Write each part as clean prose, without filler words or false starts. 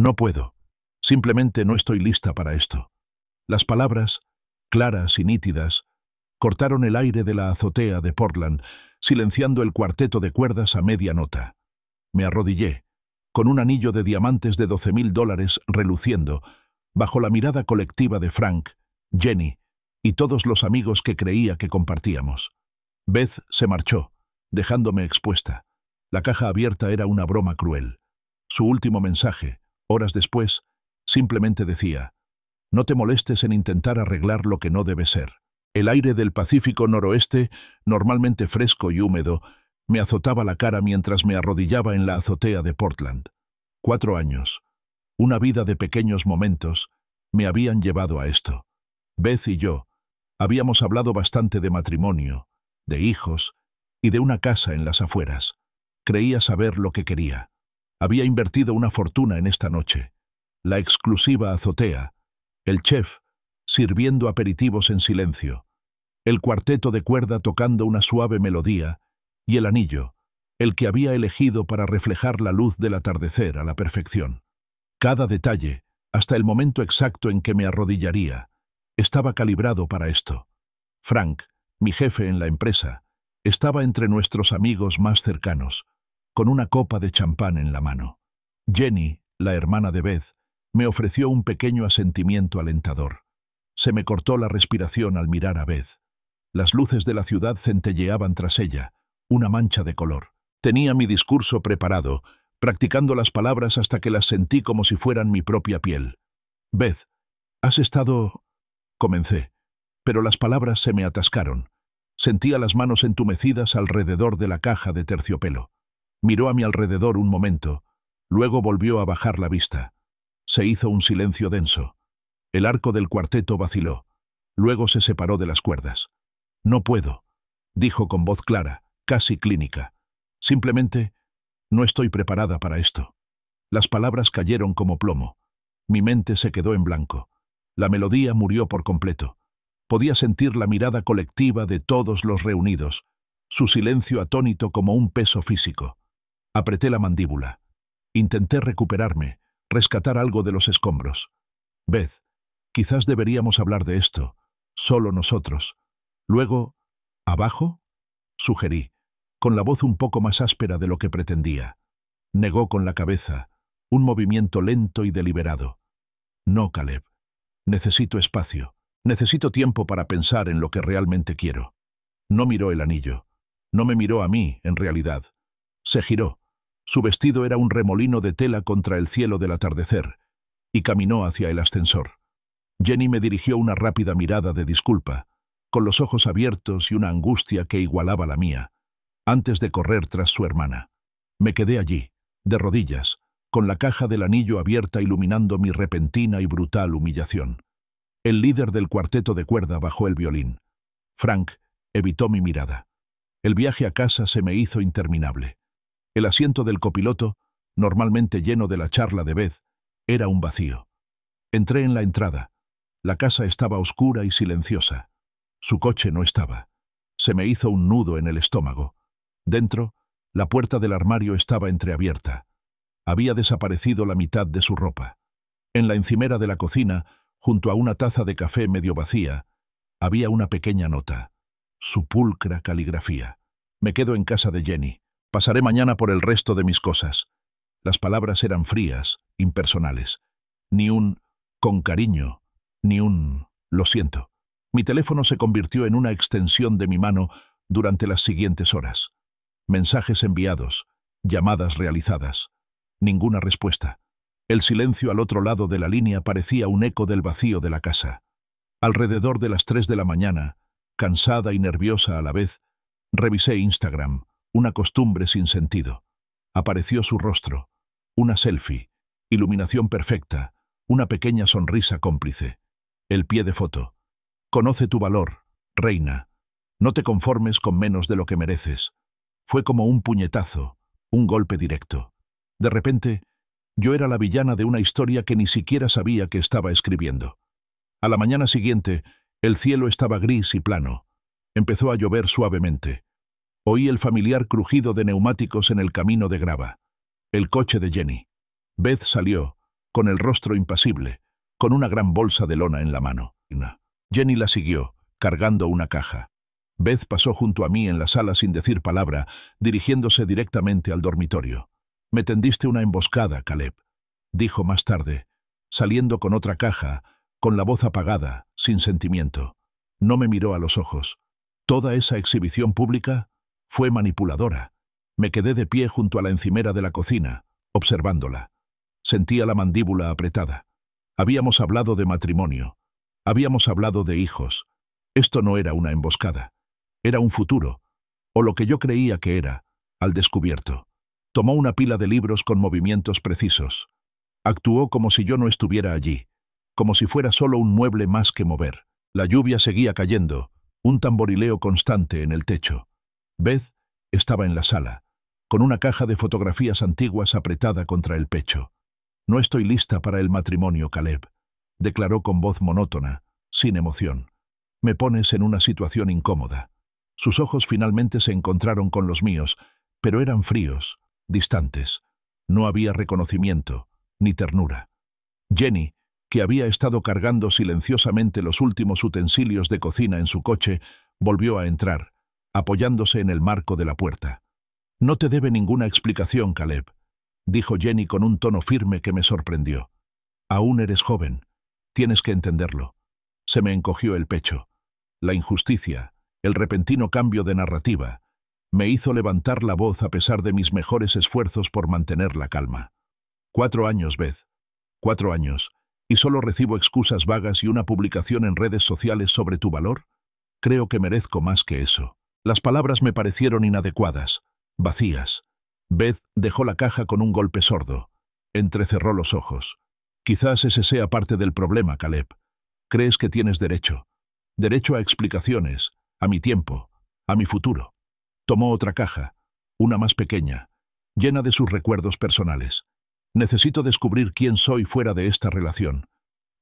No puedo. Simplemente no estoy lista para esto. Las palabras, claras y nítidas, cortaron el aire de la azotea de Portland, silenciando el cuarteto de cuerdas a media nota. Me arrodillé, con un anillo de diamantes de $12,000 reluciendo, bajo la mirada colectiva de Frank, Jenny y todos los amigos que creía que compartíamos. Beth se marchó, dejándome expuesta. La caja abierta era una broma cruel. Su último mensaje, horas después, simplemente decía: «No te molestes en intentar arreglar lo que no debe ser». El aire del Pacífico noroeste, normalmente fresco y húmedo, me azotaba la cara mientras me arrodillaba en la azotea de Portland. 4 años, una vida de pequeños momentos, me habían llevado a esto. Beth y yo habíamos hablado bastante de matrimonio, de hijos y de una casa en las afueras. Creía saber lo que quería. Había invertido una fortuna en esta noche. La exclusiva azotea, el chef sirviendo aperitivos en silencio, el cuarteto de cuerda tocando una suave melodía y el anillo, el que había elegido para reflejar la luz del atardecer a la perfección. Cada detalle, hasta el momento exacto en que me arrodillaría, estaba calibrado para esto. Frank, mi jefe en la empresa, estaba entre nuestros amigos más cercanos, con una copa de champán en la mano. Jenny, la hermana de Beth, me ofreció un pequeño asentimiento alentador. Se me cortó la respiración al mirar a Beth. Las luces de la ciudad centelleaban tras ella, una mancha de color. Tenía mi discurso preparado, practicando las palabras hasta que las sentí como si fueran mi propia piel. «Beth, has estado...» comencé, pero las palabras se me atascaron. Sentía las manos entumecidas alrededor de la caja de terciopelo. Miró a mi alrededor un momento, luego volvió a bajar la vista. Se hizo un silencio denso. El arco del cuarteto vaciló. Luego se separó de las cuerdas. «No puedo», dijo con voz clara, casi clínica. «Simplemente, no estoy preparada para esto». Las palabras cayeron como plomo. Mi mente se quedó en blanco. La melodía murió por completo. Podía sentir la mirada colectiva de todos los reunidos, su silencio atónito como un peso físico. Apreté la mandíbula. Intenté recuperarme, rescatar algo de los escombros. «Beth, quizás deberíamos hablar de esto, solo nosotros. Luego, ¿abajo?», sugerí, con la voz un poco más áspera de lo que pretendía. Negó con la cabeza, un movimiento lento y deliberado. «No, Caleb. Necesito espacio. Necesito tiempo para pensar en lo que realmente quiero». No miró el anillo. No me miró a mí, en realidad. Se giró. Su vestido era un remolino de tela contra el cielo del atardecer, y caminó hacia el ascensor. Jenny me dirigió una rápida mirada de disculpa, con los ojos abiertos y una angustia que igualaba la mía, antes de correr tras su hermana. Me quedé allí, de rodillas, con la caja del anillo abierta iluminando mi repentina y brutal humillación. El líder del cuarteto de cuerda bajó el violín. Frank evitó mi mirada. El viaje a casa se me hizo interminable. El asiento del copiloto, normalmente lleno de la charla de Beth, era un vacío. Entré en la entrada. La casa estaba oscura y silenciosa. Su coche no estaba. Se me hizo un nudo en el estómago. Dentro, la puerta del armario estaba entreabierta. Había desaparecido la mitad de su ropa. En la encimera de la cocina, junto a una taza de café medio vacía, había una pequeña nota. Su pulcra caligrafía. «Me quedo en casa de Jenny. Pasaré mañana por el resto de mis cosas». Las palabras eran frías, impersonales. Ni un «con cariño», ni un «lo siento». Mi teléfono se convirtió en una extensión de mi mano durante las siguientes horas. Mensajes enviados, llamadas realizadas. Ninguna respuesta. El silencio al otro lado de la línea parecía un eco del vacío de la casa. Alrededor de las 3 de la mañana, cansada y nerviosa a la vez, revisé Instagram, una costumbre sin sentido. Apareció su rostro, una selfie, iluminación perfecta, una pequeña sonrisa cómplice. El pie de foto. «Conoce tu valor, reina. No te conformes con menos de lo que mereces». Fue como un puñetazo, un golpe directo. De repente, yo era la villana de una historia que ni siquiera sabía que estaba escribiendo. A la mañana siguiente, el cielo estaba gris y plano. Empezó a llover suavemente. Oí el familiar crujido de neumáticos en el camino de grava. El coche de Jenny. Beth salió, con el rostro impasible, con una gran bolsa de lona en la mano. Jenny la siguió, cargando una caja. Beth pasó junto a mí en la sala sin decir palabra, dirigiéndose directamente al dormitorio. «Me tendiste una emboscada, Caleb», dijo más tarde, saliendo con otra caja, con la voz apagada, sin sentimiento. No me miró a los ojos. Toda esa exhibición pública fue manipuladora. Me quedé de pie junto a la encimera de la cocina, observándola. Sentía la mandíbula apretada. Habíamos hablado de matrimonio. Habíamos hablado de hijos. Esto no era una emboscada. Era un futuro, o lo que yo creía que era, al descubierto. Tomó una pila de libros con movimientos precisos. Actuó como si yo no estuviera allí, como si fuera solo un mueble más que mover. La lluvia seguía cayendo, un tamborileo constante en el techo. Beth estaba en la sala, con una caja de fotografías antiguas apretada contra el pecho. «No estoy lista para el matrimonio, Caleb», declaró con voz monótona, sin emoción. «Me pones en una situación incómoda». Sus ojos finalmente se encontraron con los míos, pero eran fríos, distantes. No había reconocimiento, ni ternura. Jenny, que había estado cargando silenciosamente los últimos utensilios de cocina en su coche, volvió a entrar, apoyándose en el marco de la puerta. «No te debe ninguna explicación, Caleb», dijo Jenny con un tono firme que me sorprendió. «Aún eres joven. Tienes que entenderlo». Se me encogió el pecho. La injusticia, el repentino cambio de narrativa, me hizo levantar la voz a pesar de mis mejores esfuerzos por mantener la calma. 4 años, Beth. 4 años. ¿Y solo recibo excusas vagas y una publicación en redes sociales sobre tu valor? Creo que merezco más que eso». Las palabras me parecieron inadecuadas, vacías. Beth dejó la caja con un golpe sordo. Entrecerró los ojos. «Quizás ese sea parte del problema, Caleb. Crees que tienes derecho. Derecho a explicaciones, a mi tiempo, a mi futuro». Tomó otra caja, una más pequeña, llena de sus recuerdos personales. «Necesito descubrir quién soy fuera de esta relación.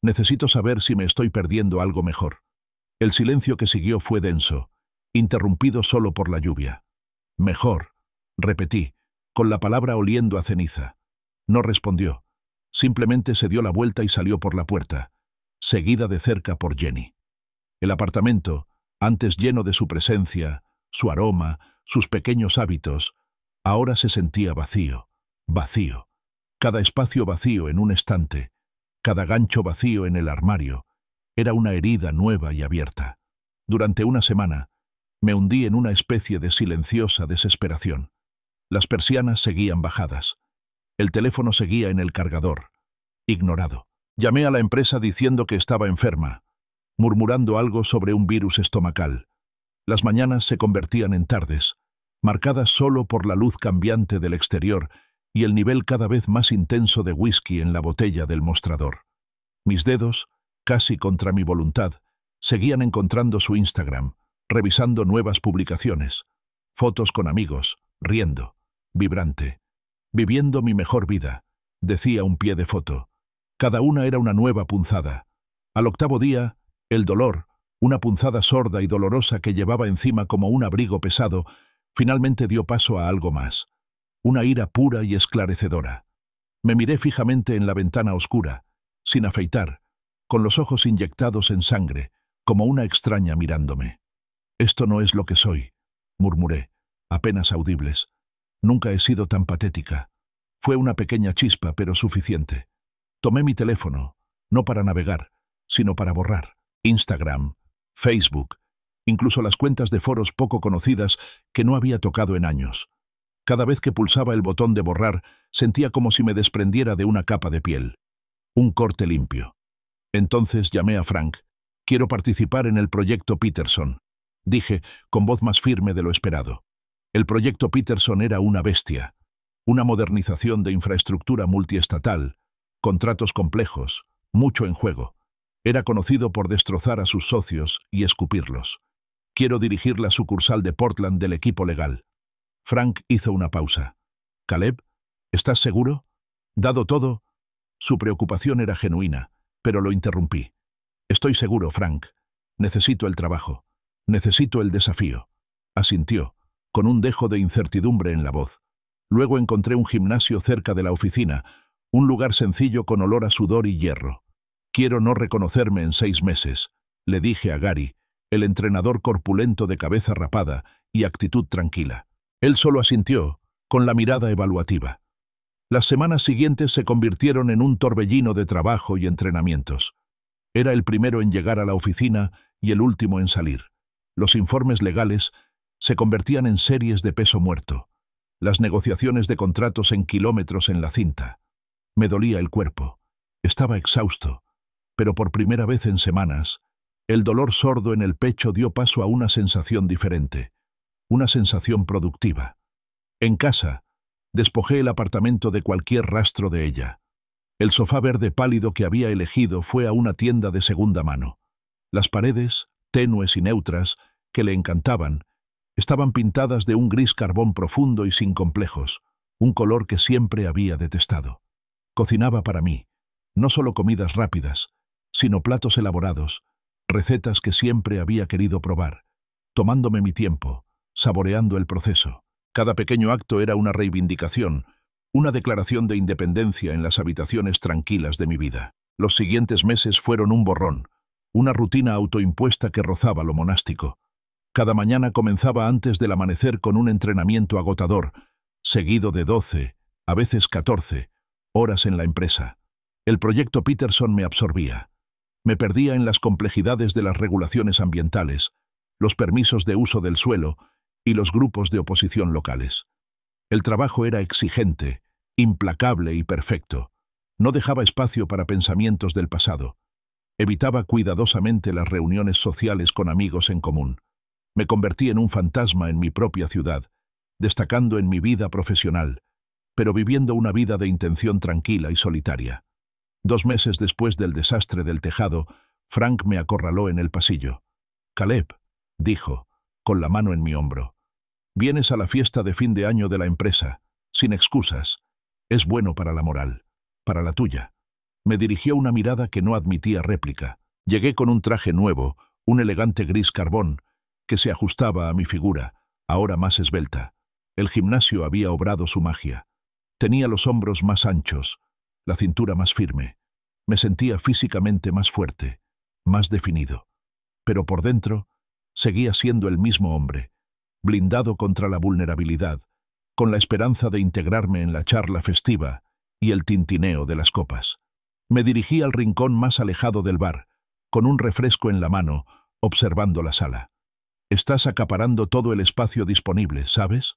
Necesito saber si me estoy perdiendo algo mejor». El silencio que siguió fue denso, interrumpido solo por la lluvia. «Mejor», repetí, con la palabra oliendo a ceniza. No respondió. Simplemente se dio la vuelta y salió por la puerta, seguida de cerca por Jenny. El apartamento, antes lleno de su presencia, su aroma, sus pequeños hábitos, ahora se sentía vacío, vacío. Cada espacio vacío en un estante, cada gancho vacío en el armario, era una herida nueva y abierta. Durante una semana, me hundí en una especie de silenciosa desesperación. Las persianas seguían bajadas. El teléfono seguía en el cargador, ignorado. Llamé a la empresa diciendo que estaba enferma, murmurando algo sobre un virus estomacal. Las mañanas se convertían en tardes, marcadas solo por la luz cambiante del exterior y el nivel cada vez más intenso de whisky en la botella del mostrador. Mis dedos, casi contra mi voluntad, seguían encontrando su Instagram, revisando nuevas publicaciones, fotos con amigos, riendo, vibrante. «Viviendo mi mejor vida», decía un pie de foto. Cada una era una nueva punzada. Al 8º día, el dolor, una punzada sorda y dolorosa que llevaba encima como un abrigo pesado, finalmente dio paso a algo más. Una ira pura y esclarecedora. Me miré fijamente en la ventana oscura, sin afeitar, con los ojos inyectados en sangre, como una extraña mirándome. «Esto no es lo que soy», murmuré, apenas audibles. «Nunca he sido tan patética». Fue una pequeña chispa, pero suficiente. Tomé mi teléfono, no para navegar, sino para borrar. Instagram, Facebook, incluso las cuentas de foros poco conocidas que no había tocado en años. Cada vez que pulsaba el botón de borrar, sentía como si me desprendiera de una capa de piel. Un corte limpio. Entonces llamé a Frank. «Quiero participar en el proyecto Peterson», dije, con voz más firme de lo esperado. El proyecto Peterson era una bestia, una modernización de infraestructura multiestatal, contratos complejos, mucho en juego. Era conocido por destrozar a sus socios y escupirlos. «Quiero dirigir la sucursal de Portland del equipo legal». Frank hizo una pausa. «Caleb, ¿estás seguro? Dado todo». Su preocupación era genuina, pero lo interrumpí. «Estoy seguro, Frank. Necesito el trabajo. Necesito el desafío». Asintió, con un dejo de incertidumbre en la voz. «Luego encontré un gimnasio cerca de la oficina, Un lugar sencillo con olor a sudor y hierro. Quiero no reconocerme en 6 meses, le dije a Gary, el entrenador corpulento de cabeza rapada y actitud tranquila. Él solo asintió, con la mirada evaluativa. Las semanas siguientes se convirtieron en un torbellino de trabajo y entrenamientos. Era el primero en llegar a la oficina y el último en salir. Los informes legales se convertían en series de peso muerto. Las negociaciones de contratos en kilómetros en la cinta. Me dolía el cuerpo. Estaba exhausto, pero por primera vez en semanas, el dolor sordo en el pecho dio paso a una sensación diferente, una sensación productiva. En casa, despojé el apartamento de cualquier rastro de ella. El sofá verde pálido que había elegido fue a una tienda de segunda mano. Las paredes, tenues y neutras, que le encantaban, estaban pintadas de un gris carbón profundo y sin complejos, un color que siempre había detestado. Cocinaba para mí, no solo comidas rápidas, sino platos elaborados, recetas que siempre había querido probar, tomándome mi tiempo, saboreando el proceso. Cada pequeño acto era una reivindicación, una declaración de independencia en las habitaciones tranquilas de mi vida. Los siguientes meses fueron un borrón, una rutina autoimpuesta que rozaba lo monástico. Cada mañana comenzaba antes del amanecer con un entrenamiento agotador, seguido de 12, a veces 14, horas en la empresa. El proyecto Peterson me absorbía. Me perdía en las complejidades de las regulaciones ambientales, los permisos de uso del suelo y los grupos de oposición locales. El trabajo era exigente, implacable y perfecto. No dejaba espacio para pensamientos del pasado. Evitaba cuidadosamente las reuniones sociales con amigos en común. Me convertí en un fantasma en mi propia ciudad, destacando en mi vida profesional, pero viviendo una vida de intención tranquila y solitaria. 2 meses después del desastre del tejado, Frank me acorraló en el pasillo. «Caleb», dijo, con la mano en mi hombro, «vienes a la fiesta de fin de año de la empresa, sin excusas. Es bueno para la moral, para la tuya». Me dirigió una mirada que no admitía réplica. Llegué con un traje nuevo, un elegante gris carbón, que se ajustaba a mi figura, ahora más esbelta. El gimnasio había obrado su magia. Tenía los hombros más anchos, la cintura más firme. Me sentía físicamente más fuerte, más definido. Pero por dentro, seguía siendo el mismo hombre, blindado contra la vulnerabilidad, con la esperanza de integrarme en la charla festiva y el tintineo de las copas. Me dirigí al rincón más alejado del bar, con un refresco en la mano, observando la sala. «Estás acaparando todo el espacio disponible, ¿sabes?»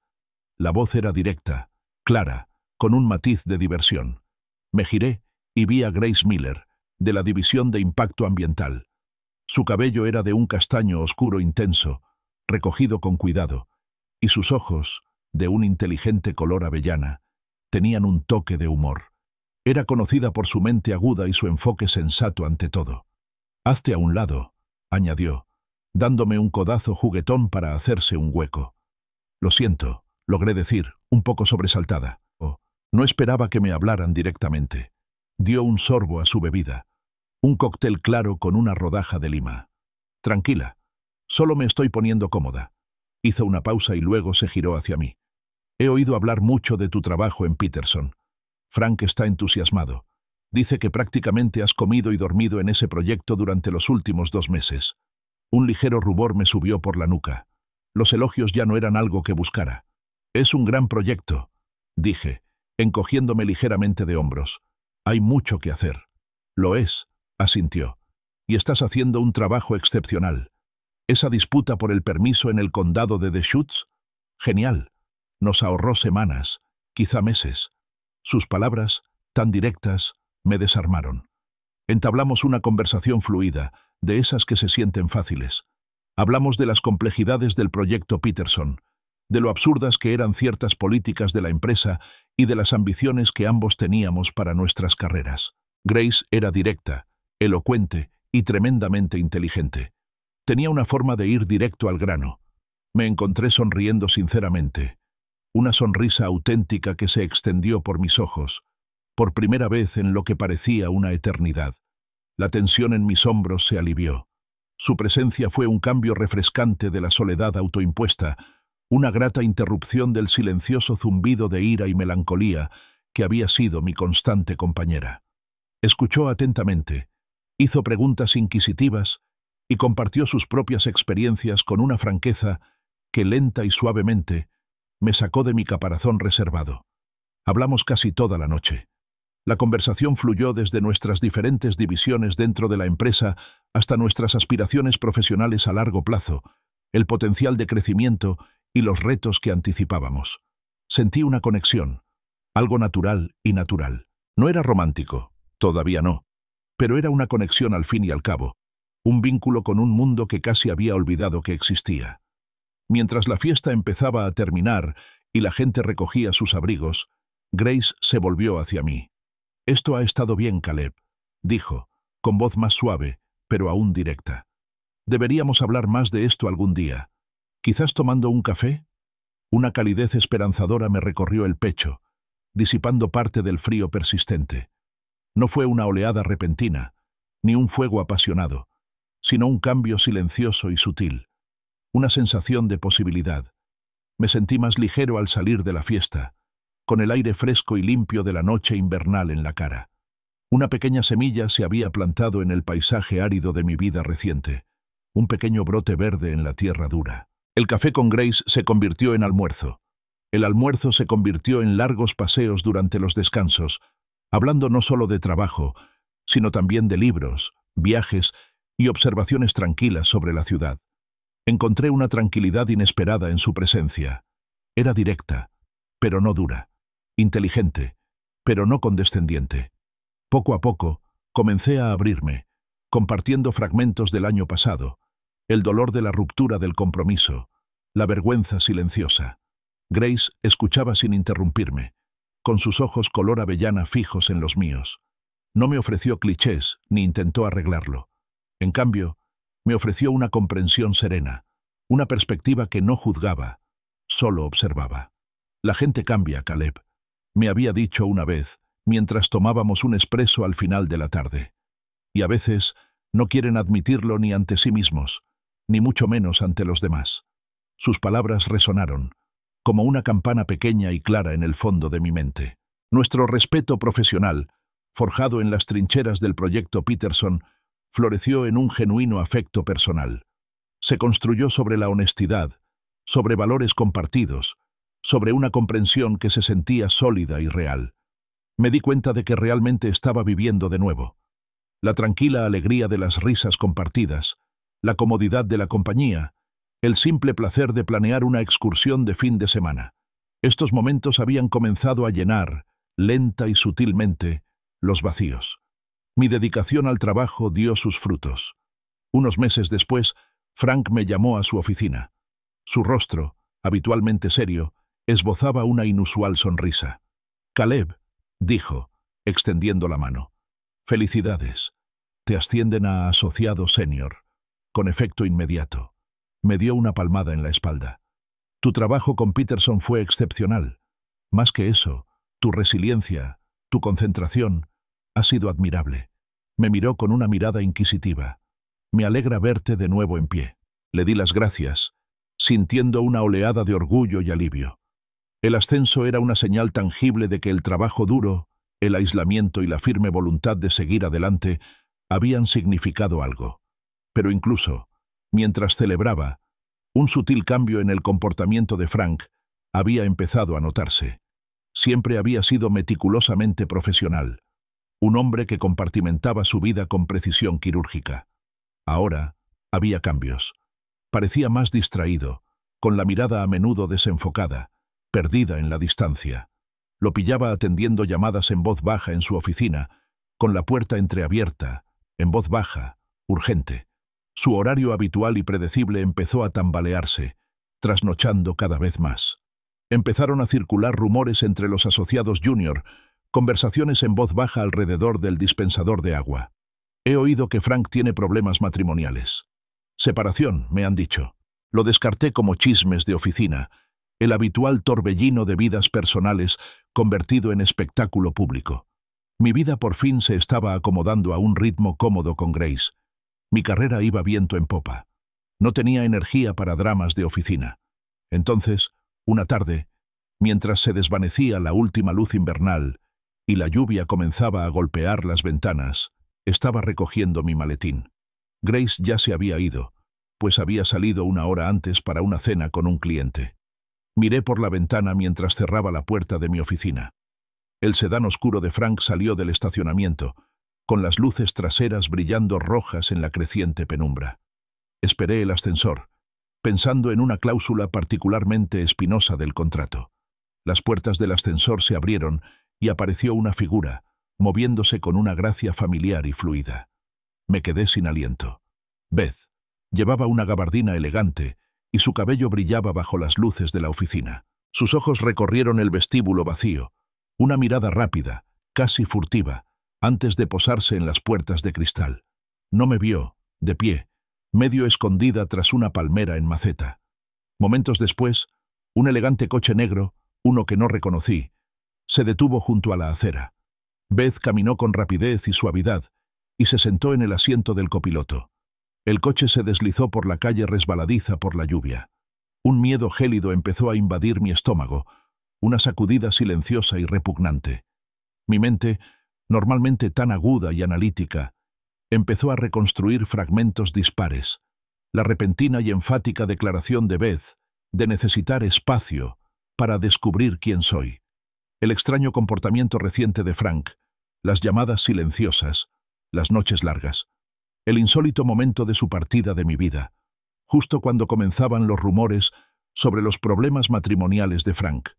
La voz era directa, clara, con un matiz de diversión. Me giré y vi a Grace Miller, de la División de Impacto Ambiental. Su cabello era de un castaño oscuro intenso, recogido con cuidado, y sus ojos, de un inteligente color avellana, tenían un toque de humor. Era conocida por su mente aguda y su enfoque sensato ante todo. «Hazte a un lado», añadió, dándome un codazo juguetón para hacerse un hueco. «Lo siento», logré decir, un poco sobresaltada. No esperaba que me hablaran directamente. Dio un sorbo a su bebida, un cóctel claro con una rodaja de lima. «Tranquila, solo me estoy poniendo cómoda». Hizo una pausa y luego se giró hacia mí. «He oído hablar mucho de tu trabajo en Peterson. Frank está entusiasmado. Dice que prácticamente has comido y dormido en ese proyecto durante los últimos 2 meses». Un ligero rubor me subió por la nuca. Los elogios ya no eran algo que buscara. «Es un gran proyecto», dije, encogiéndome ligeramente de hombros. «Hay mucho que hacer». «Lo es», asintió. «Y estás haciendo un trabajo excepcional. Esa disputa por el permiso en el condado de Deschutes, genial. Nos ahorró semanas, quizá meses». Sus palabras, tan directas, me desarmaron. Entablamos una conversación fluida, de esas que se sienten fáciles. Hablamos de las complejidades del proyecto Peterson, de lo absurdas que eran ciertas políticas de la empresa y de las ambiciones que ambos teníamos para nuestras carreras. Grace era directa, elocuente y tremendamente inteligente. Tenía una forma de ir directo al grano. Me encontré sonriendo sinceramente. Una sonrisa auténtica que se extendió por mis ojos, por primera vez en lo que parecía una eternidad. La tensión en mis hombros se alivió. Su presencia fue un cambio refrescante de la soledad autoimpuesta, una grata interrupción del silencioso zumbido de ira y melancolía que había sido mi constante compañera. Escuchó atentamente, hizo preguntas inquisitivas y compartió sus propias experiencias con una franqueza que lenta y suavemente me sacó de mi caparazón reservado. Hablamos casi toda la noche. La conversación fluyó desde nuestras diferentes divisiones dentro de la empresa hasta nuestras aspiraciones profesionales a largo plazo, el potencial de crecimiento y los retos que anticipábamos. Sentí una conexión, algo natural y natural. No era romántico, todavía no, pero era una conexión al fin y al cabo, un vínculo con un mundo que casi había olvidado que existía. Mientras la fiesta empezaba a terminar y la gente recogía sus abrigos, Grace se volvió hacia mí. «Esto ha estado bien, Caleb», dijo, con voz más suave, pero aún directa. «Deberíamos hablar más de esto algún día. ¿Quizás tomando un café?» Una calidez esperanzadora me recorrió el pecho, disipando parte del frío persistente. No fue una oleada repentina, ni un fuego apasionado, sino un cambio silencioso y sutil. Una sensación de posibilidad. Me sentí más ligero al salir de la fiesta, con el aire fresco y limpio de la noche invernal en la cara. Una pequeña semilla se había plantado en el paisaje árido de mi vida reciente, un pequeño brote verde en la tierra dura. El café con Grace se convirtió en almuerzo. El almuerzo se convirtió en largos paseos durante los descansos, hablando no solo de trabajo, sino también de libros, viajes y observaciones tranquilas sobre la ciudad. Encontré una tranquilidad inesperada en su presencia. Era directa, pero no dura. Inteligente, pero no condescendiente. Poco a poco, comencé a abrirme, compartiendo fragmentos del año pasado, el dolor de la ruptura del compromiso, la vergüenza silenciosa. Grace escuchaba sin interrumpirme, con sus ojos color avellana fijos en los míos. No me ofreció clichés, ni intentó arreglarlo. En cambio, me ofreció una comprensión serena, una perspectiva que no juzgaba, solo observaba. «La gente cambia, Caleb», me había dicho una vez, mientras tomábamos un espresso al final de la tarde. Y a veces no quieren admitirlo ni ante sí mismos, ni mucho menos ante los demás. Sus palabras resonaron, como una campana pequeña y clara en el fondo de mi mente. Nuestro respeto profesional, forjado en las trincheras del proyecto Peterson, floreció en un genuino afecto personal. Se construyó sobre la honestidad, sobre valores compartidos, sobre una comprensión que se sentía sólida y real. Me di cuenta de que realmente estaba viviendo de nuevo. La tranquila alegría de las risas compartidas, la comodidad de la compañía, el simple placer de planear una excursión de fin de semana. Estos momentos habían comenzado a llenar, lenta y sutilmente, los vacíos. Mi dedicación al trabajo dio sus frutos. Unos meses después, Frank me llamó a su oficina. Su rostro, habitualmente serio, esbozaba una inusual sonrisa. «Caleb», dijo, extendiendo la mano. «Felicidades. Te ascienden a asociado senior, con efecto inmediato». Me dio una palmada en la espalda. «Tu trabajo con Peterson fue excepcional. Más que eso, tu resiliencia, tu concentración, ha sido admirable». Me miró con una mirada inquisitiva. «Me alegra verte de nuevo en pie». Le di las gracias, sintiendo una oleada de orgullo y alivio. El ascenso era una señal tangible de que el trabajo duro, el aislamiento y la firme voluntad de seguir adelante habían significado algo. Pero incluso, mientras celebraba, un sutil cambio en el comportamiento de Frank había empezado a notarse. Siempre había sido meticulosamente profesional, un hombre que compartimentaba su vida con precisión quirúrgica. Ahora había cambios. Parecía más distraído, con la mirada a menudo desenfocada, perdida en la distancia. Lo pillaba atendiendo llamadas en voz baja en su oficina, con la puerta entreabierta, en voz baja, urgente. Su horario habitual y predecible empezó a tambalearse, trasnochando cada vez más. Empezaron a circular rumores entre los asociados junior, conversaciones en voz baja alrededor del dispensador de agua. «He oído que Frank tiene problemas matrimoniales». «Separación», me han dicho. Lo descarté como chismes de oficina, el habitual torbellino de vidas personales convertido en espectáculo público. Mi vida por fin se estaba acomodando a un ritmo cómodo con Grace. Mi carrera iba viento en popa. No tenía energía para dramas de oficina. Entonces, una tarde, Mientras se desvanecía la última luz invernal y la lluvia comenzaba a golpear las ventanas, estaba recogiendo mi maletín. Grace ya se había ido, pues había salido una hora antes para una cena con un cliente. Miré por la ventana mientras cerraba la puerta de mi oficina. El sedán oscuro de Frank salió del estacionamiento, con las luces traseras brillando rojas en la creciente penumbra. Esperé el ascensor, pensando en una cláusula particularmente espinosa del contrato. Las puertas del ascensor se abrieron y apareció una figura, moviéndose con una gracia familiar y fluida. Me quedé sin aliento. Beth llevaba una gabardina elegante y su cabello brillaba bajo las luces de la oficina. Sus ojos recorrieron el vestíbulo vacío, una mirada rápida, casi furtiva, antes de posarse en las puertas de cristal. No me vio, de pie, medio escondida tras una palmera en maceta. Momentos después, un elegante coche negro, uno que no reconocí, se detuvo junto a la acera. Beth caminó con rapidez y suavidad y se sentó en el asiento del copiloto. El coche se deslizó por la calle resbaladiza por la lluvia. Un miedo gélido empezó a invadir mi estómago, una sacudida silenciosa y repugnante. Mi mente, normalmente tan aguda y analítica, empezó a reconstruir fragmentos dispares. La repentina y enfática declaración de Beth de necesitar espacio para descubrir quién soy. El extraño comportamiento reciente de Frank, las llamadas silenciosas, las noches largas. El insólito momento de su partida de mi vida, justo cuando comenzaban los rumores sobre los problemas matrimoniales de Frank.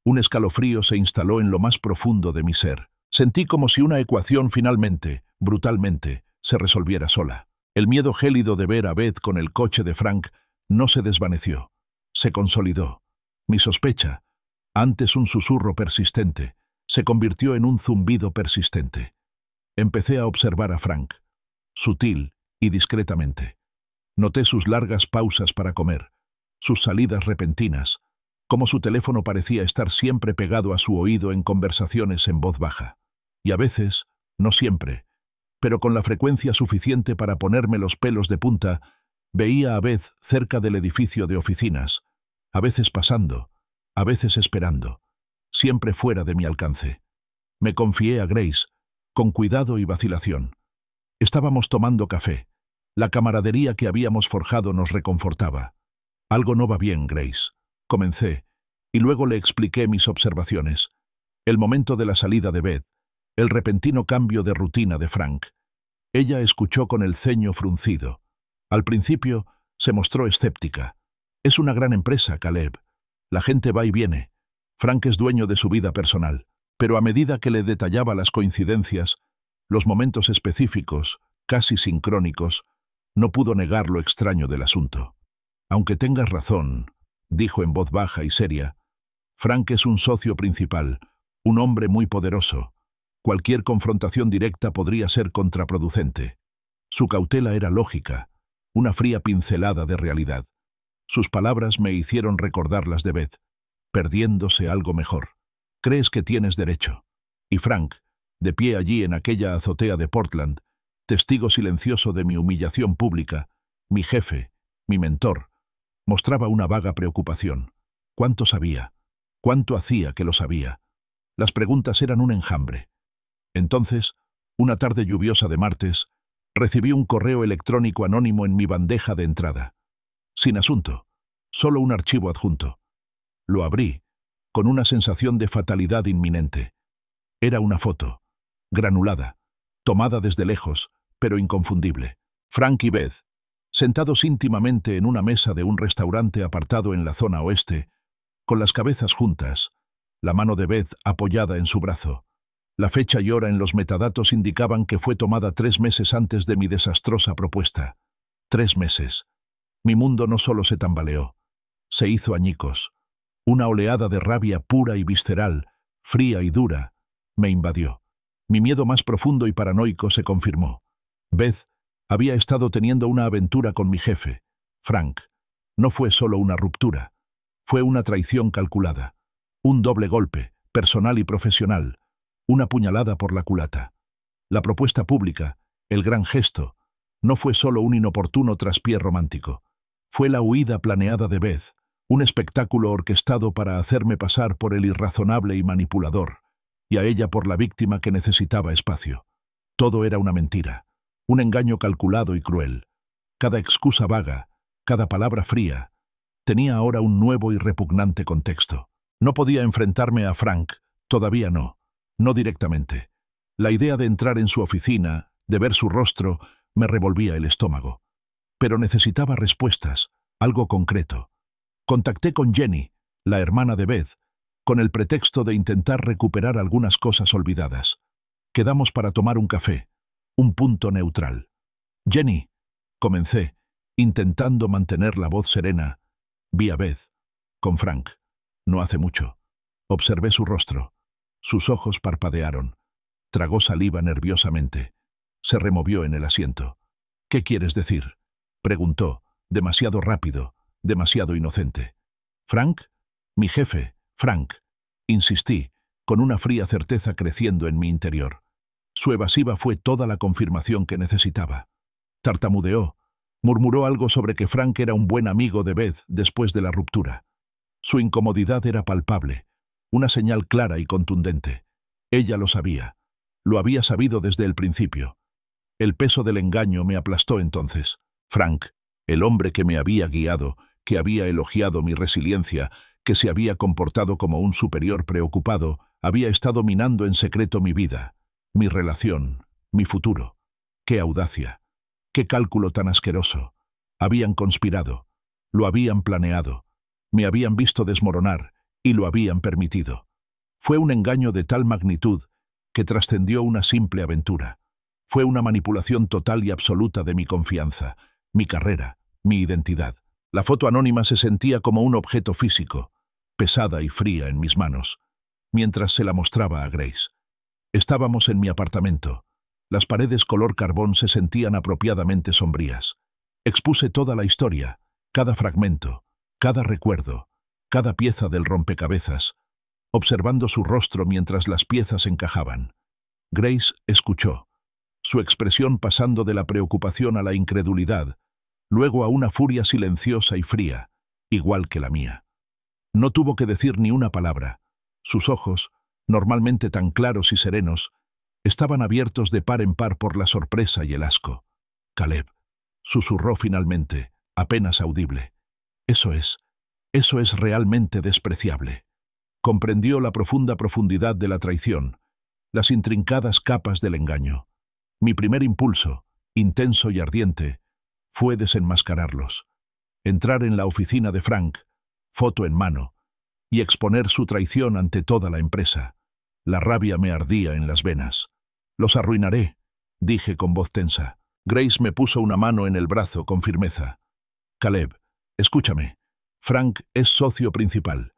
Un escalofrío se instaló en lo más profundo de mi ser. Sentí como si una ecuación finalmente, brutalmente, se resolviera sola. El miedo gélido de ver a Beth con el coche de Frank no se desvaneció, se consolidó. Mi sospecha, antes un susurro persistente, se convirtió en un zumbido persistente. Empecé a observar a Frank, sutil y discretamente. Noté sus largas pausas para comer, sus salidas repentinas, como su teléfono parecía estar siempre pegado a su oído en conversaciones en voz baja. Y a veces, no siempre, pero con la frecuencia suficiente para ponerme los pelos de punta, veía a Beth cerca del edificio de oficinas, a veces pasando, a veces esperando, siempre fuera de mi alcance. Me confié a Grace, con cuidado y vacilación. Estábamos tomando café. La camaradería que habíamos forjado nos reconfortaba. Algo no va bien, Grace. Comencé, y luego le expliqué mis observaciones. El momento de la salida de Beth, el repentino cambio de rutina de Frank. Ella escuchó con el ceño fruncido. Al principio, se mostró escéptica. Es una gran empresa, Caleb. La gente va y viene. Frank es dueño de su vida personal. Pero a medida que le detallaba las coincidencias, los momentos específicos, casi sincrónicos, no pudo negar lo extraño del asunto. Aunque tengas razón, dijo en voz baja y seria, Frank es un socio principal, un hombre muy poderoso. Cualquier confrontación directa podría ser contraproducente. Su cautela era lógica, una fría pincelada de realidad. Sus palabras me hicieron recordar las de Beth, perdiéndose algo mejor. Crees que tienes derecho. Y Frank, de pie allí en aquella azotea de Portland, testigo silencioso de mi humillación pública, mi jefe, mi mentor, mostraba una vaga preocupación. ¿Cuánto sabía? ¿Cuánto hacía que lo sabía? Las preguntas eran un enjambre. Entonces, una tarde lluviosa de martes, recibí un correo electrónico anónimo en mi bandeja de entrada. Sin asunto, solo un archivo adjunto. Lo abrí, con una sensación de fatalidad inminente. Era una foto, granulada, tomada desde lejos, pero inconfundible. Frank y Beth, sentados íntimamente en una mesa de un restaurante apartado en la zona oeste, con las cabezas juntas, la mano de Beth apoyada en su brazo. La fecha y hora en los metadatos indicaban que fue tomada 3 meses antes de mi desastrosa propuesta. 3 meses. Mi mundo no solo se tambaleó, se hizo añicos. Una oleada de rabia pura y visceral, fría y dura, me invadió. Mi miedo más profundo y paranoico se confirmó. Beth había estado teniendo una aventura con mi jefe, Frank. No fue solo una ruptura, fue una traición calculada. Un doble golpe, personal y profesional, una puñalada por la culata. La propuesta pública, el gran gesto, no fue solo un inoportuno traspié romántico. Fue la huida planeada de Beth, un espectáculo orquestado para hacerme pasar por el irrazonable y manipulador, y a ella por la víctima que necesitaba espacio. Todo era una mentira, un engaño calculado y cruel. Cada excusa vaga, cada palabra fría, tenía ahora un nuevo y repugnante contexto. No podía enfrentarme a Frank, todavía no, no directamente. La idea de entrar en su oficina, de ver su rostro, me revolvía el estómago. Pero necesitaba respuestas, algo concreto. Contacté con Jenny, la hermana de Beth, con el pretexto de intentar recuperar algunas cosas olvidadas. Quedamos para tomar un café, un punto neutral. Jenny, comencé, intentando mantener la voz serena. Vi a Beth, con Frank. No hace mucho. Observé su rostro. Sus ojos parpadearon. Tragó saliva nerviosamente. Se removió en el asiento. «¿Qué quieres decir?», preguntó, demasiado rápido, demasiado inocente. «¿Frank? Mi jefe, Frank», insistí, con una fría certeza creciendo en mi interior. Su evasiva fue toda la confirmación que necesitaba. Tartamudeó, murmuró algo sobre que Frank era un buen amigo de Beth después de la ruptura. Su incomodidad era palpable, una señal clara y contundente. Ella lo sabía. Lo había sabido desde el principio. El peso del engaño me aplastó entonces. Frank, el hombre que me había guiado, que había elogiado mi resiliencia, que se había comportado como un superior preocupado, había estado minando en secreto mi vida, mi relación, mi futuro. ¡Qué audacia! ¡Qué cálculo tan asqueroso! Habían conspirado, lo habían planeado, me habían visto desmoronar y lo habían permitido. Fue un engaño de tal magnitud que trascendió una simple aventura. Fue una manipulación total y absoluta de mi confianza, mi carrera, mi identidad. La foto anónima se sentía como un objeto físico, pesada y fría en mis manos, mientras se la mostraba a Grace. Estábamos en mi apartamento. Las paredes color carbón se sentían apropiadamente sombrías. Expuse toda la historia, cada fragmento, cada recuerdo, cada pieza del rompecabezas, observando su rostro mientras las piezas encajaban. Grace escuchó, su expresión pasando de la preocupación a la incredulidad, luego a una furia silenciosa y fría, igual que la mía. No tuvo que decir ni una palabra. Sus ojos, normalmente tan claros y serenos, estaban abiertos de par en par por la sorpresa y el asco. «Caleb», susurró finalmente, apenas audible. Eso es realmente despreciable». Comprendió la profunda profundidad de la traición, las intrincadas capas del engaño. Mi primer impulso, intenso y ardiente, fue desenmascararlos. Entrar en la oficina de Frank, foto en mano, y exponer su traición ante toda la empresa. La rabia me ardía en las venas. «Los arruinaré», dije con voz tensa. Grace me puso una mano en el brazo con firmeza. «Caleb, escúchame. Frank es socio principal.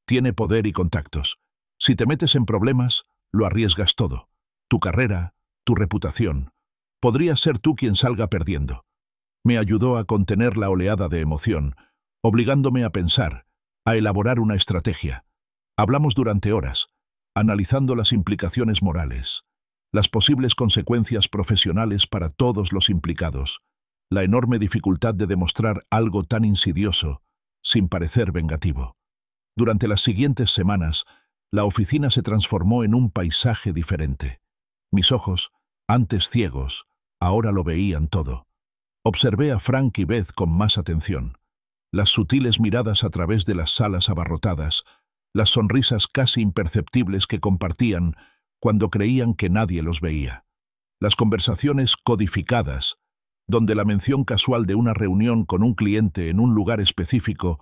Tiene poder y contactos. Si te metes en problemas, lo arriesgas todo. Tu carrera, tu reputación. Podrías ser tú quien salga perdiendo». Me ayudó a contener la oleada de emoción, obligándome a pensar, a elaborar una estrategia. Hablamos durante horas, analizando las implicaciones morales, las posibles consecuencias profesionales para todos los implicados, la enorme dificultad de demostrar algo tan insidioso, sin parecer vengativo. Durante las siguientes semanas, la oficina se transformó en un paisaje diferente. Mis ojos, antes ciegos, ahora lo veían todo. Observé a Frank y Beth con más atención. Las sutiles miradas a través de las salas abarrotadas, las sonrisas casi imperceptibles que compartían cuando creían que nadie los veía. Las conversaciones codificadas, donde la mención casual de una reunión con un cliente en un lugar específico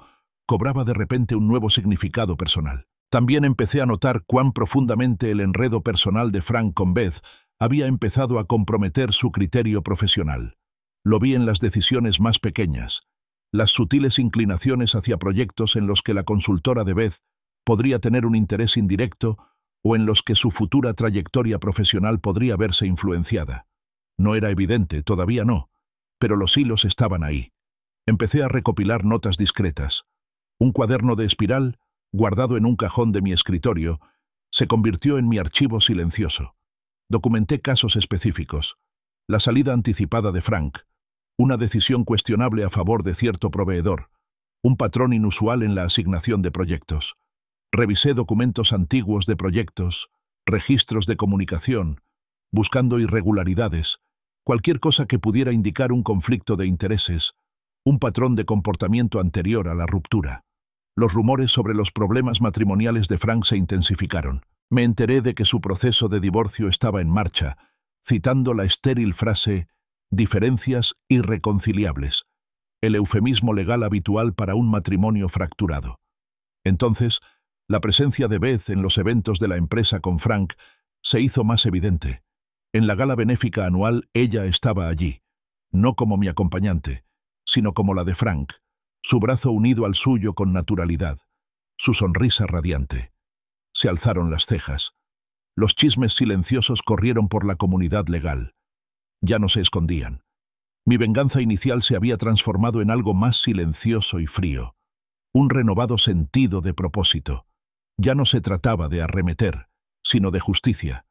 cobraba de repente un nuevo significado personal. También empecé a notar cuán profundamente el enredo personal de Frank con Beth había empezado a comprometer su criterio profesional. Lo vi en las decisiones más pequeñas, las sutiles inclinaciones hacia proyectos en los que la consultora de Beth podría tener un interés indirecto o en los que su futura trayectoria profesional podría verse influenciada. No era evidente, todavía no, pero los hilos estaban ahí. Empecé a recopilar notas discretas. Un cuaderno de espiral, guardado en un cajón de mi escritorio, se convirtió en mi archivo silencioso. Documenté casos específicos. La salida anticipada de Frank, una decisión cuestionable a favor de cierto proveedor, un patrón inusual en la asignación de proyectos. Revisé documentos antiguos de proyectos, registros de comunicación, buscando irregularidades, cualquier cosa que pudiera indicar un conflicto de intereses, un patrón de comportamiento anterior a la ruptura. Los rumores sobre los problemas matrimoniales de Frank se intensificaron. Me enteré de que su proceso de divorcio estaba en marcha, citando la estéril frase «diferencias irreconciliables», el eufemismo legal habitual para un matrimonio fracturado. Entonces, la presencia de Beth en los eventos de la empresa con Frank se hizo más evidente. En la gala benéfica anual ella estaba allí, no como mi acompañante, sino como la de Frank, su brazo unido al suyo con naturalidad, su sonrisa radiante. Se alzaron las cejas. Los chismes silenciosos corrieron por la comunidad legal. Ya no se escondían. Mi venganza inicial se había transformado en algo más silencioso y frío, un renovado sentido de propósito. Ya no se trataba de arremeter, sino de justicia,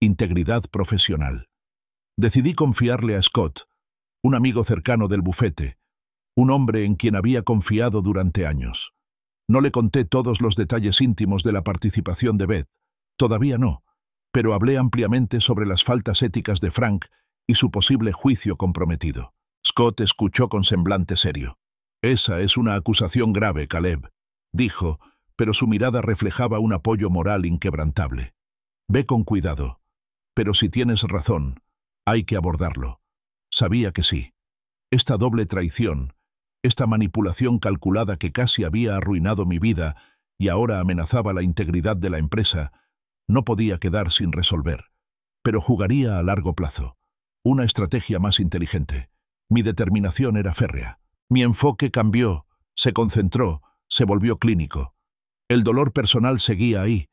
integridad profesional. Decidí confiarle a Scott, un amigo cercano del bufete, un hombre en quien había confiado durante años. No le conté todos los detalles íntimos de la participación de Beth, todavía no, pero hablé ampliamente sobre las faltas éticas de Frank y su posible juicio comprometido. Scott escuchó con semblante serio. «Esa es una acusación grave, Caleb», dijo, pero su mirada reflejaba un apoyo moral inquebrantable. «Ve con cuidado, pero si tienes razón, hay que abordarlo». Sabía que sí. Esta doble traición, esta manipulación calculada que casi había arruinado mi vida y ahora amenazaba la integridad de la empresa, no podía quedar sin resolver. Pero jugaría a largo plazo. Una estrategia más inteligente. Mi determinación era férrea. Mi enfoque cambió, se concentró, se volvió clínico. El dolor personal seguía ahí,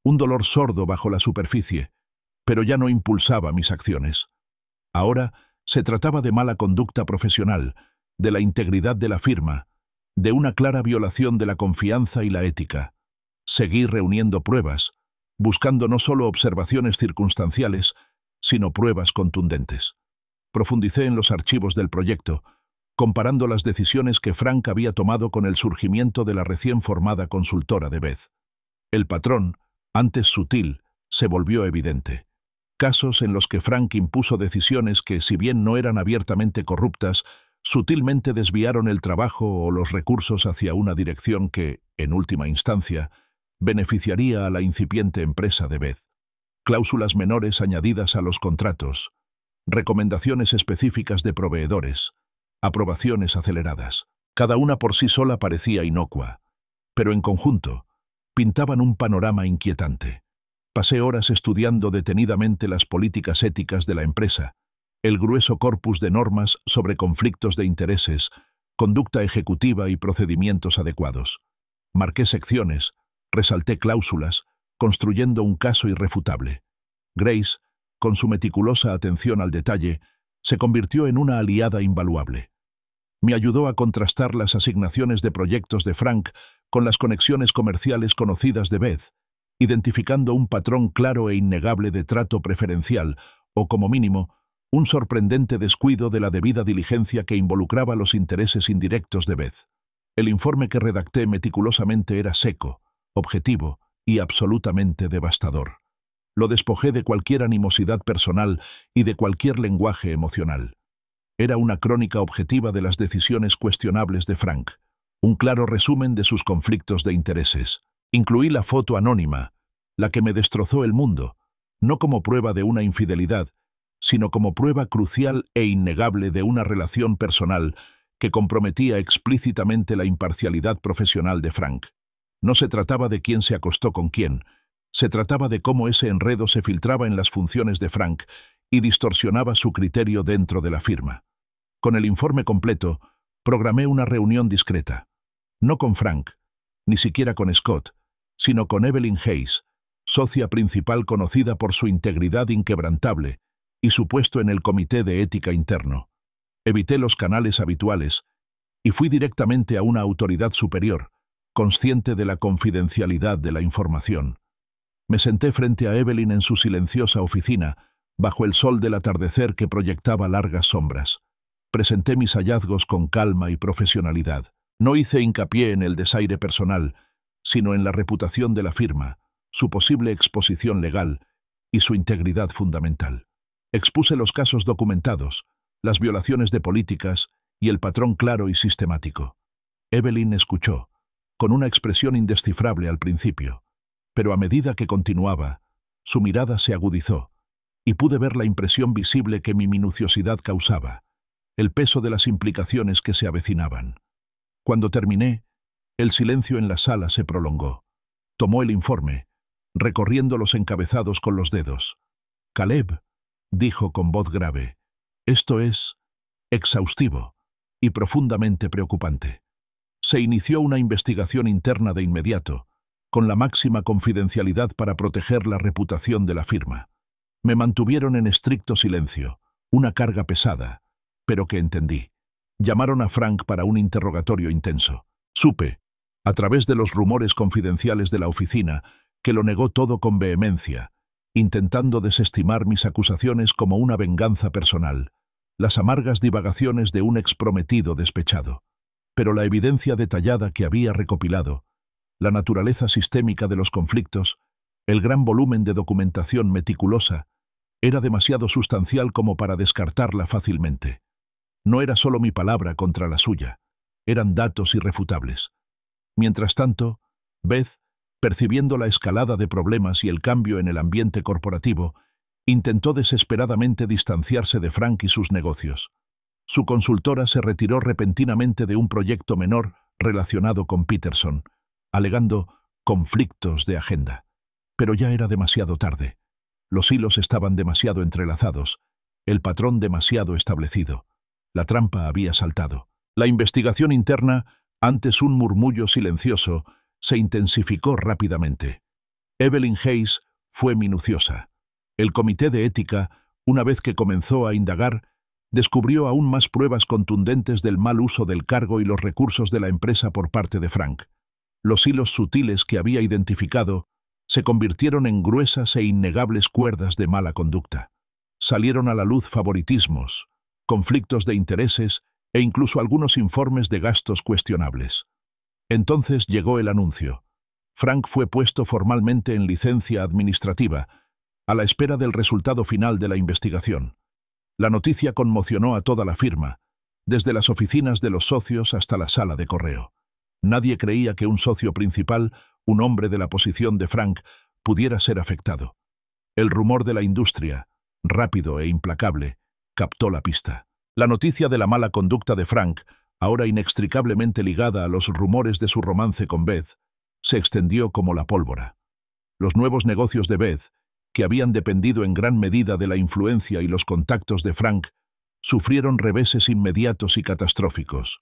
un dolor sordo bajo la superficie, pero ya no impulsaba mis acciones. Ahora se trataba de mala conducta profesional, de la integridad de la firma, de una clara violación de la confianza y la ética. Seguí reuniendo pruebas, buscando no solo observaciones circunstanciales, sino pruebas contundentes. Profundicé en los archivos del proyecto, comparando las decisiones que Frank había tomado con el surgimiento de la recién formada consultora de Beth. El patrón, antes sutil, se volvió evidente. Casos en los que Frank impuso decisiones que, si bien no eran abiertamente corruptas, sutilmente desviaron el trabajo o los recursos hacia una dirección que, en última instancia, beneficiaría a la incipiente empresa de Beth. Cláusulas menores añadidas a los contratos, recomendaciones específicas de proveedores, aprobaciones aceleradas. Cada una por sí sola parecía inocua, pero en conjunto pintaban un panorama inquietante. Pasé horas estudiando detenidamente las políticas éticas de la empresa, el grueso corpus de normas sobre conflictos de intereses, conducta ejecutiva y procedimientos adecuados. Marqué secciones, resalté cláusulas, construyendo un caso irrefutable. Grace, con su meticulosa atención al detalle, se convirtió en una aliada invaluable. Me ayudó a contrastar las asignaciones de proyectos de Frank con las conexiones comerciales conocidas de Beth, identificando un patrón claro e innegable de trato preferencial, o como mínimo, un sorprendente descuido de la debida diligencia que involucraba los intereses indirectos de Beth. El informe que redacté meticulosamente era seco, objetivo y absolutamente devastador. Lo despojé de cualquier animosidad personal y de cualquier lenguaje emocional. Era una crónica objetiva de las decisiones cuestionables de Frank, un claro resumen de sus conflictos de intereses. Incluí la foto anónima, la que me destrozó el mundo, no como prueba de una infidelidad, sino como prueba crucial e innegable de una relación personal que comprometía explícitamente la imparcialidad profesional de Frank. No se trataba de quién se acostó con quién, se trataba de cómo ese enredo se filtraba en las funciones de Frank y distorsionaba su criterio dentro de la firma. Con el informe completo, programé una reunión discreta. No con Frank, ni siquiera con Scott, sino con Evelyn Hayes, socia principal conocida por su integridad inquebrantable y su puesto en el comité de ética interno. Evité los canales habituales y fui directamente a una autoridad superior, consciente de la confidencialidad de la información. Me senté frente a Evelyn en su silenciosa oficina, bajo el sol del atardecer que proyectaba largas sombras. Presenté mis hallazgos con calma y profesionalidad. No hice hincapié en el desaire personal, sino en la reputación de la firma, su posible exposición legal y su integridad fundamental. Expuse los casos documentados, las violaciones de políticas y el patrón claro y sistemático. Evelyn escuchó, con una expresión indescifrable al principio, pero a medida que continuaba, su mirada se agudizó, y pude ver la impresión visible que mi minuciosidad causaba, el peso de las implicaciones que se avecinaban. Cuando terminé, el silencio en la sala se prolongó. Tomó el informe, recorriendo los encabezados con los dedos. «Caleb», dijo con voz grave, «esto es exhaustivo y profundamente preocupante». Se inició una investigación interna de inmediato, con la máxima confidencialidad para proteger la reputación de la firma. Me mantuvieron en estricto silencio, una carga pesada, pero que entendí. Llamaron a Frank para un interrogatorio intenso. Supe, a través de los rumores confidenciales de la oficina, que lo negó todo con vehemencia, intentando desestimar mis acusaciones como una venganza personal, las amargas divagaciones de un exprometido despechado. Pero la evidencia detallada que había recopilado, la naturaleza sistémica de los conflictos, el gran volumen de documentación meticulosa, era demasiado sustancial como para descartarla fácilmente. No era solo mi palabra contra la suya, eran datos irrefutables. Mientras tanto, Beth, percibiendo la escalada de problemas y el cambio en el ambiente corporativo, intentó desesperadamente distanciarse de Frank y sus negocios. Su consultora se retiró repentinamente de un proyecto menor relacionado con Peterson, alegando conflictos de agenda. Pero ya era demasiado tarde. Los hilos estaban demasiado entrelazados, el patrón demasiado establecido. La trampa había saltado. La investigación interna, antes un murmullo silencioso, se intensificó rápidamente. Evelyn Hayes fue minuciosa. El comité de ética, una vez que comenzó a indagar, descubrió aún más pruebas contundentes del mal uso del cargo y los recursos de la empresa por parte de Frank. Los hilos sutiles que había identificado se convirtieron en gruesas e innegables cuerdas de mala conducta. Salieron a la luz favoritismos, conflictos de intereses e incluso algunos informes de gastos cuestionables. Entonces llegó el anuncio. Frank fue puesto formalmente en licencia administrativa, a la espera del resultado final de la investigación. La noticia conmocionó a toda la firma, desde las oficinas de los socios hasta la sala de correo. Nadie creía que un socio principal, un hombre de la posición de Frank, pudiera ser afectado. El rumor de la industria, rápido e implacable, captó la pista. La noticia de la mala conducta de Frank, ahora inextricablemente ligada a los rumores de su romance con Beth, se extendió como la pólvora. Los nuevos negocios de Beth, que habían dependido en gran medida de la influencia y los contactos de Frank, sufrieron reveses inmediatos y catastróficos.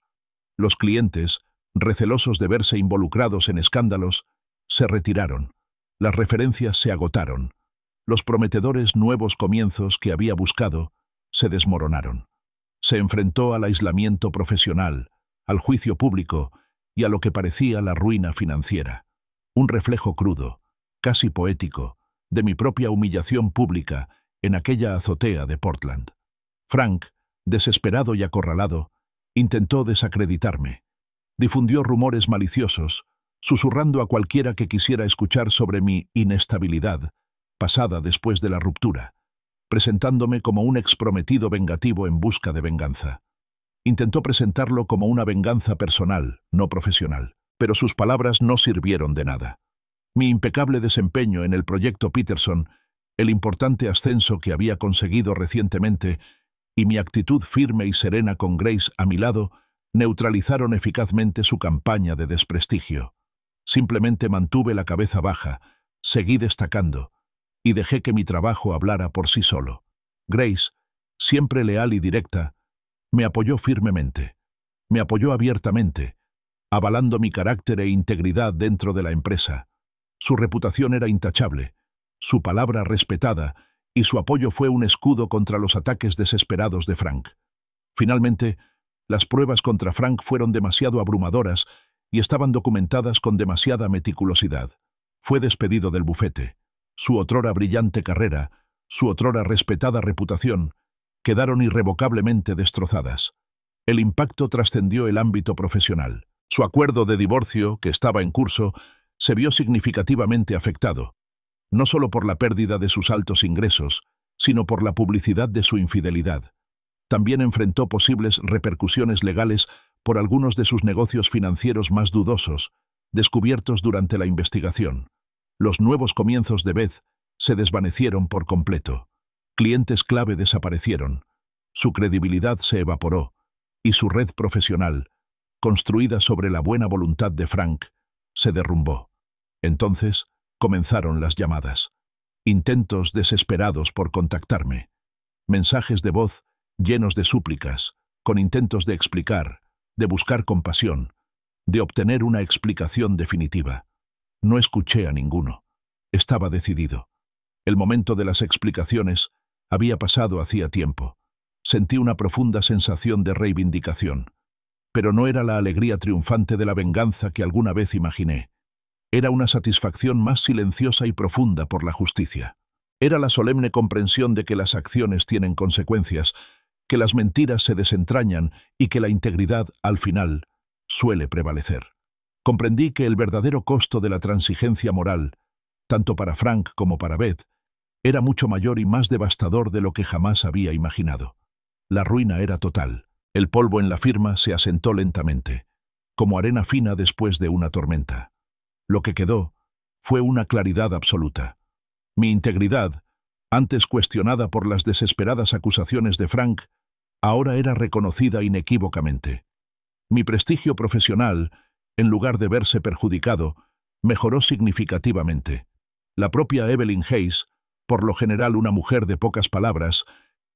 Los clientes, recelosos de verse involucrados en escándalos, se retiraron. Las referencias se agotaron. Los prometedores nuevos comienzos que había buscado se desmoronaron. Se enfrentó al aislamiento profesional, al juicio público y a lo que parecía la ruina financiera. Un reflejo crudo, casi poético, de mi propia humillación pública en aquella azotea de Portland. Frank, desesperado y acorralado, intentó desacreditarme. Difundió rumores maliciosos, susurrando a cualquiera que quisiera escuchar sobre mi inestabilidad, pasada después de la ruptura, presentándome como un exprometido vengativo en busca de venganza. Intentó presentarlo como una venganza personal, no profesional, pero sus palabras no sirvieron de nada. Mi impecable desempeño en el proyecto Peterson, el importante ascenso que había conseguido recientemente y mi actitud firme y serena con Grace a mi lado neutralizaron eficazmente su campaña de desprestigio. Simplemente mantuve la cabeza baja, seguí destacando y dejé que mi trabajo hablara por sí solo. Grace, siempre leal y directa, me apoyó firmemente. Me apoyó abiertamente, avalando mi carácter e integridad dentro de la empresa. Su reputación era intachable, su palabra respetada, y su apoyo fue un escudo contra los ataques desesperados de Frank. Finalmente, las pruebas contra Frank fueron demasiado abrumadoras y estaban documentadas con demasiada meticulosidad. Fue despedido del bufete. Su otrora brillante carrera, su otrora respetada reputación, quedaron irrevocablemente destrozadas. El impacto trascendió el ámbito profesional. Su acuerdo de divorcio, que estaba en curso, se vio significativamente afectado, no solo por la pérdida de sus altos ingresos, sino por la publicidad de su infidelidad. También enfrentó posibles repercusiones legales por algunos de sus negocios financieros más dudosos, descubiertos durante la investigación. Los nuevos comienzos de Beth se desvanecieron por completo. Clientes clave desaparecieron, su credibilidad se evaporó, y su red profesional, construida sobre la buena voluntad de Frank, se derrumbó. Entonces comenzaron las llamadas, intentos desesperados por contactarme, mensajes de voz llenos de súplicas, con intentos de explicar, de buscar compasión, de obtener una explicación definitiva. No escuché a ninguno. Estaba decidido. El momento de las explicaciones había pasado hacía tiempo. Sentí una profunda sensación de reivindicación. Pero no era la alegría triunfante de la venganza que alguna vez imaginé. Era una satisfacción más silenciosa y profunda por la justicia. Era la solemne comprensión de que las acciones tienen consecuencias, que las mentiras se desentrañan y que la integridad, al final, suele prevalecer. Comprendí que el verdadero costo de la transigencia moral, tanto para Frank como para Beth, era mucho mayor y más devastador de lo que jamás había imaginado. La ruina era total. El polvo en la firma se asentó lentamente, como arena fina después de una tormenta. Lo que quedó fue una claridad absoluta. Mi integridad, antes cuestionada por las desesperadas acusaciones de Frank, ahora era reconocida inequívocamente. Mi prestigio profesional, en lugar de verse perjudicado, mejoró significativamente. La propia Evelyn Hayes, por lo general una mujer de pocas palabras,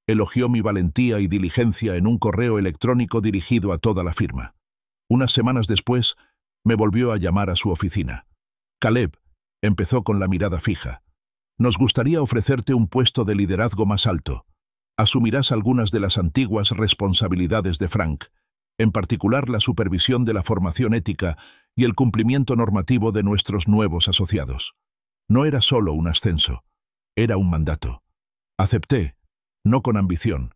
elogió mi valentía y diligencia en un correo electrónico dirigido a toda la firma. Unas semanas después, me volvió a llamar a su oficina. Caleb, empezó con la mirada fija. Nos gustaría ofrecerte un puesto de liderazgo más alto. Asumirás algunas de las antiguas responsabilidades de Frank, en particular la supervisión de la formación ética y el cumplimiento normativo de nuestros nuevos asociados. No era solo un ascenso, era un mandato. Acepté, no con ambición,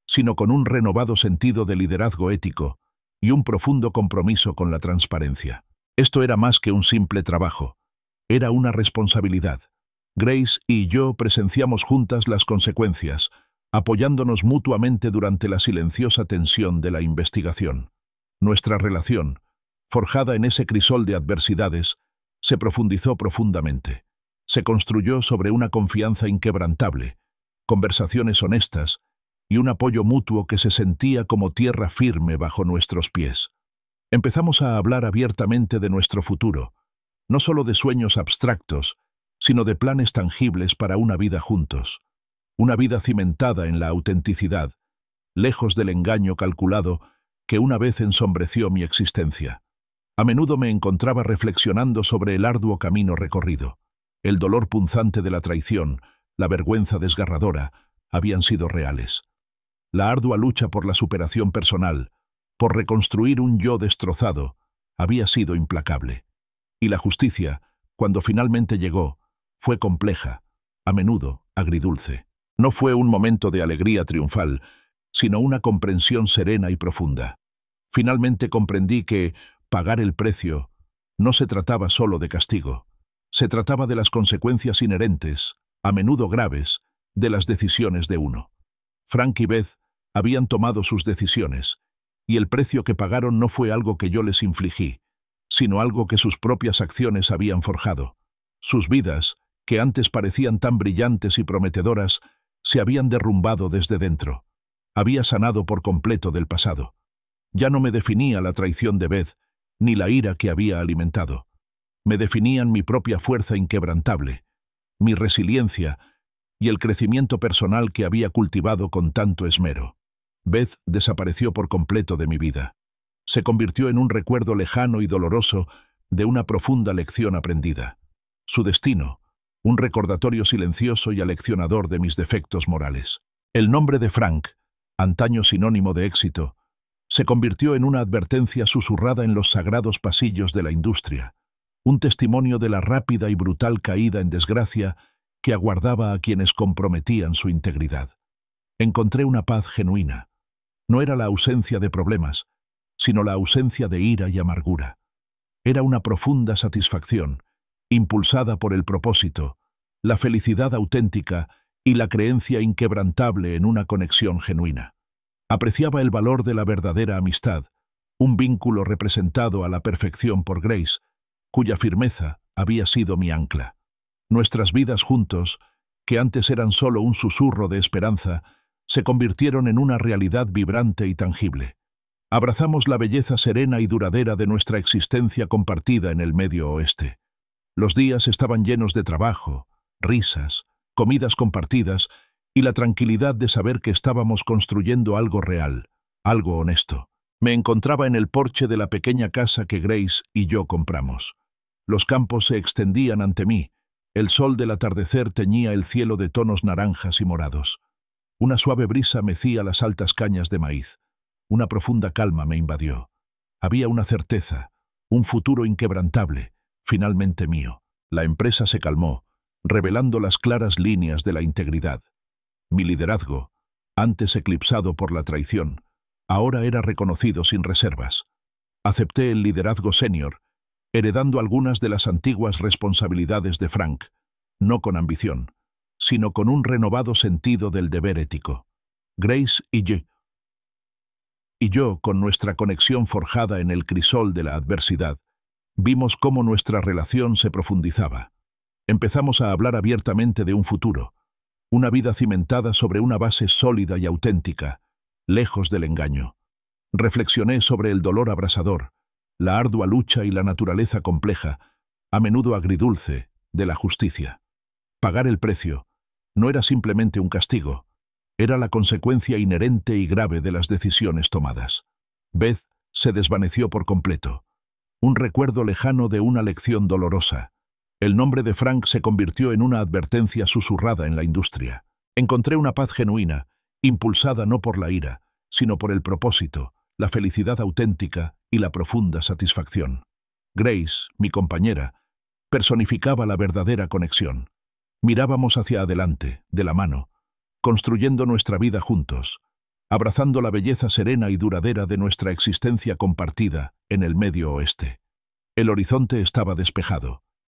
sino con un renovado sentido de liderazgo ético y un profundo compromiso con la transparencia. Esto era más que un simple trabajo, era una responsabilidad. Grace y yo presenciamos juntas las consecuencias, apoyándonos mutuamente durante la silenciosa tensión de la investigación. Nuestra relación, forjada en ese crisol de adversidades, se profundizó profundamente. Se construyó sobre una confianza inquebrantable, conversaciones honestas y un apoyo mutuo que se sentía como tierra firme bajo nuestros pies. Empezamos a hablar abiertamente de nuestro futuro, no solo de sueños abstractos, sino de planes tangibles para una vida juntos. Una vida cimentada en la autenticidad, lejos del engaño calculado que una vez ensombreció mi existencia. A menudo me encontraba reflexionando sobre el arduo camino recorrido. El dolor punzante de la traición, la vergüenza desgarradora, habían sido reales. La ardua lucha por la superación personal, por reconstruir un yo destrozado, había sido implacable. Y la justicia, cuando finalmente llegó, fue compleja, a menudo agridulce. No fue un momento de alegría triunfal, sino una comprensión serena y profunda. Finalmente comprendí que pagar el precio no se trataba solo de castigo. Se trataba de las consecuencias inherentes, a menudo graves, de las decisiones de uno. Frank y Beth habían tomado sus decisiones, y el precio que pagaron no fue algo que yo les infligí, sino algo que sus propias acciones habían forjado. Sus vidas, que antes parecían tan brillantes y prometedoras, se habían derrumbado desde dentro. Había sanado por completo del pasado. Ya no me definía la traición de Beth, ni la ira que había alimentado. Me definían mi propia fuerza inquebrantable, mi resiliencia y el crecimiento personal que había cultivado con tanto esmero. Beth desapareció por completo de mi vida. Se convirtió en un recuerdo lejano y doloroso de una profunda lección aprendida. Su destino, un recordatorio silencioso y aleccionador de mis defectos morales. El nombre de Frank, antaño sinónimo de éxito, se convirtió en una advertencia susurrada en los sagrados pasillos de la industria, un testimonio de la rápida y brutal caída en desgracia que aguardaba a quienes comprometían su integridad. Encontré una paz genuina. No era la ausencia de problemas, sino la ausencia de ira y amargura. Era una profunda satisfacción, impulsada por el propósito, la felicidad auténtica y la creencia inquebrantable en una conexión genuina. Apreciaba el valor de la verdadera amistad, un vínculo representado a la perfección por Grace, cuya firmeza había sido mi ancla. Nuestras vidas juntos, que antes eran solo un susurro de esperanza, se convirtieron en una realidad vibrante y tangible. Abrazamos la belleza serena y duradera de nuestra existencia compartida en el Medio Oeste. Los días estaban llenos de trabajo, risas, comidas compartidas y la tranquilidad de saber que estábamos construyendo algo real, algo honesto. Me encontraba en el porche de la pequeña casa que Grace y yo compramos. Los campos se extendían ante mí, el sol del atardecer teñía el cielo de tonos naranjas y morados. Una suave brisa mecía las altas cañas de maíz. Una profunda calma me invadió. Había una certeza, un futuro inquebrantable, finalmente mío. La empresa se calmó, revelando las claras líneas de la integridad. Mi liderazgo, antes eclipsado por la traición, ahora era reconocido sin reservas. Acepté el liderazgo senior, heredando algunas de las antiguas responsabilidades de Frank, no con ambición, sino con un renovado sentido del deber ético. Grace y yo, con nuestra conexión forjada en el crisol de la adversidad, vimos cómo nuestra relación se profundizaba. Empezamos a hablar abiertamente de un futuro, una vida cimentada sobre una base sólida y auténtica, lejos del engaño. Reflexioné sobre el dolor abrasador, la ardua lucha y la naturaleza compleja, a menudo agridulce, de la justicia. Pagar el precio no era simplemente un castigo, era la consecuencia inherente y grave de las decisiones tomadas. Beth se desvaneció por completo. Un recuerdo lejano de una lección dolorosa. El nombre de Frank se convirtió en una advertencia susurrada en la industria. Encontré una paz genuina, impulsada no por la ira, sino por el propósito, la felicidad auténtica y la profunda satisfacción. Grace, mi compañera, personificaba la verdadera conexión. Mirábamos hacia adelante, de la mano, construyendo nuestra vida juntos, abrazando la belleza serena y duradera de nuestra existencia compartida en el Medio Oeste. El horizonte estaba despejado.